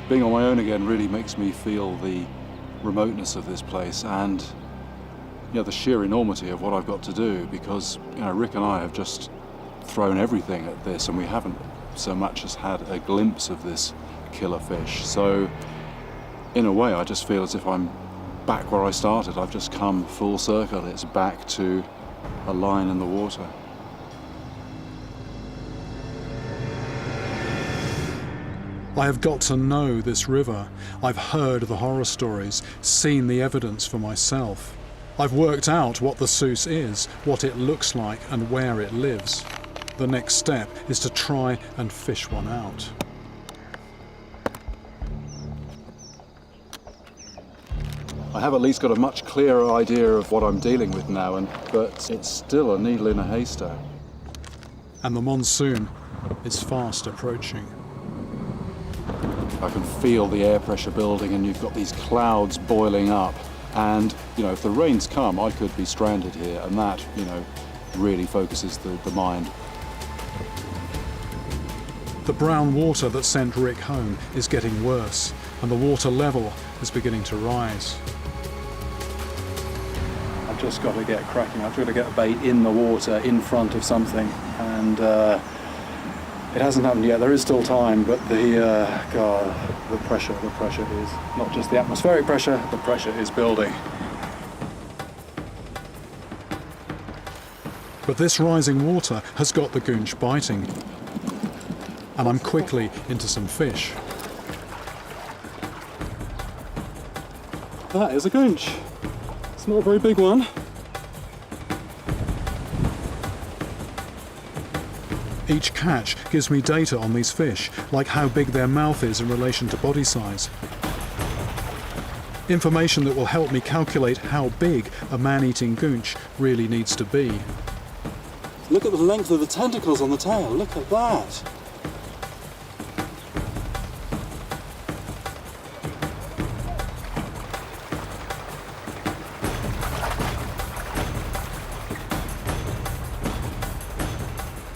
Being on my own again really makes me feel the remoteness of this place and the sheer enormity of what I've got to do, because Rick and I have just thrown everything at this and we haven't so much as had a glimpse of this killer fish. So in a way I just feel as if I'm back where I started. I've just come full circle. It's back to a line in the water. I have got to know this river. I've heard the horror stories, seen the evidence for myself. I've worked out what the Seuss is, what it looks like and where it lives. The next step is to try and fish one out. I have at least got a much clearer idea of what I'm dealing with now, but it's still a needle in a haystack. And the monsoon is fast approaching. I can feel the air pressure building and you've got these clouds boiling up. And, if the rains come, I could be stranded here, and that, really focuses the mind. The brown water that sent Rick home is getting worse, and the water level is beginning to rise. I've just got to get cracking. I've got to get a bait in the water in front of something, and it hasn't happened yet. There is still time, but the pressure is not just the atmospheric pressure, the pressure is building. But this rising water has got the Goonch biting, and I'm quickly into some fish. That is a Goonch. It's not a very big one. Each catch gives me data on these fish, like how big their mouth is in relation to body size. Information that will help me calculate how big a man-eating Goonch really needs to be. Look at the length of the tentacles on the tail. Look at that.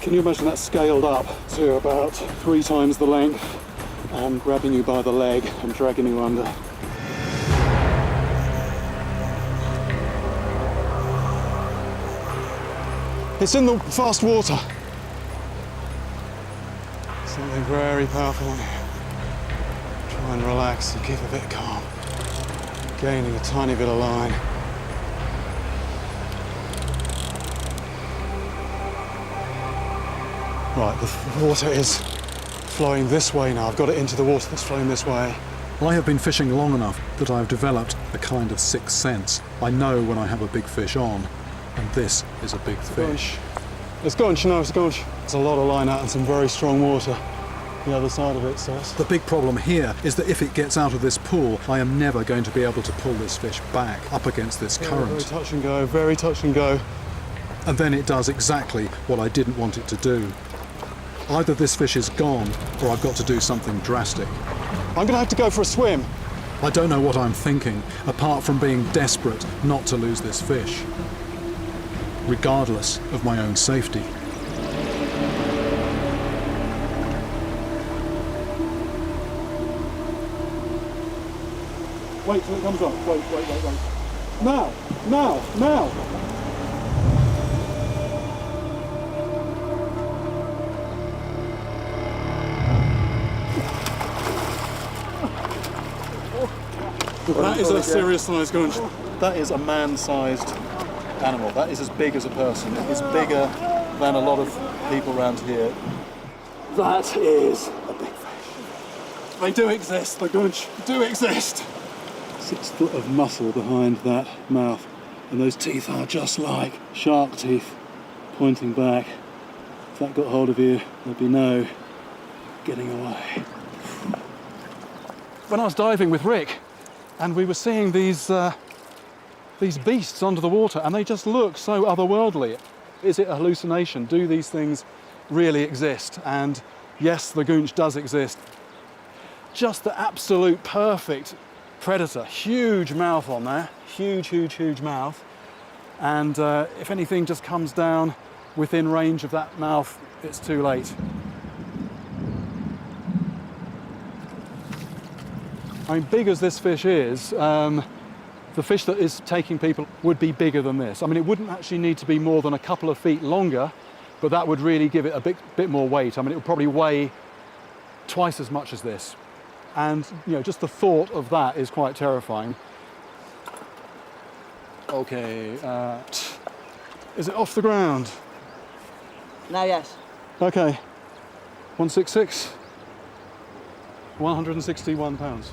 Can you imagine that scaled up to about 3 times the length and grabbing you by the leg and dragging you under? It's in the fast water. Something very powerful on here. Try and relax and keep a bit calm. Gaining a tiny bit of line. Right, the water is flowing this way now. I've got it into the water that's flowing this way. I have been fishing long enough that I've developed a kind of sixth sense. I know when I have a big fish on, and this is a big fish. It's Goonch, no, it's Goonch. There's a lot of line out and some very strong water the other side of it, so The big problem here is that if it gets out of this pool, I am never going to be able to pull this fish back up against this current. Very touch and go, very touch and go. And then it does exactly what I didn't want it to do. Either this fish is gone, or I've got to do something drastic. I'm gonna have to go for a swim. I don't know what I'm thinking, apart from being desperate not to lose this fish, regardless of my own safety. Wait till it comes on. Wait. Now! That is a serious sized Goonch. That is a man-sized animal. That is as big as a person. It is bigger than a lot of people around here. That is a big fish. They do exist, the Goonch do exist. 6 foot of muscle behind that mouth, and those teeth are just like shark teeth pointing back. If that got hold of you, there'd be no getting away. When I was diving with Rick, and we were seeing these beasts under the water, and they just look so otherworldly. Is it a hallucination? Do these things really exist? And yes, the Goonch does exist. Just the absolute perfect predator. Huge mouth on there. Huge mouth. And if anything just comes down within range of that mouth, it's too late. I mean, big as this fish is, the fish that is taking people would be bigger than this. I mean, it wouldn't actually need to be more than a couple of feet longer, but that would really give it a bit more weight. I mean, it would probably weigh twice as much as this. And, you know, just the thought of that is quite terrifying. Okay, is it off the ground? Now, yes. Okay, 166, 161 pounds.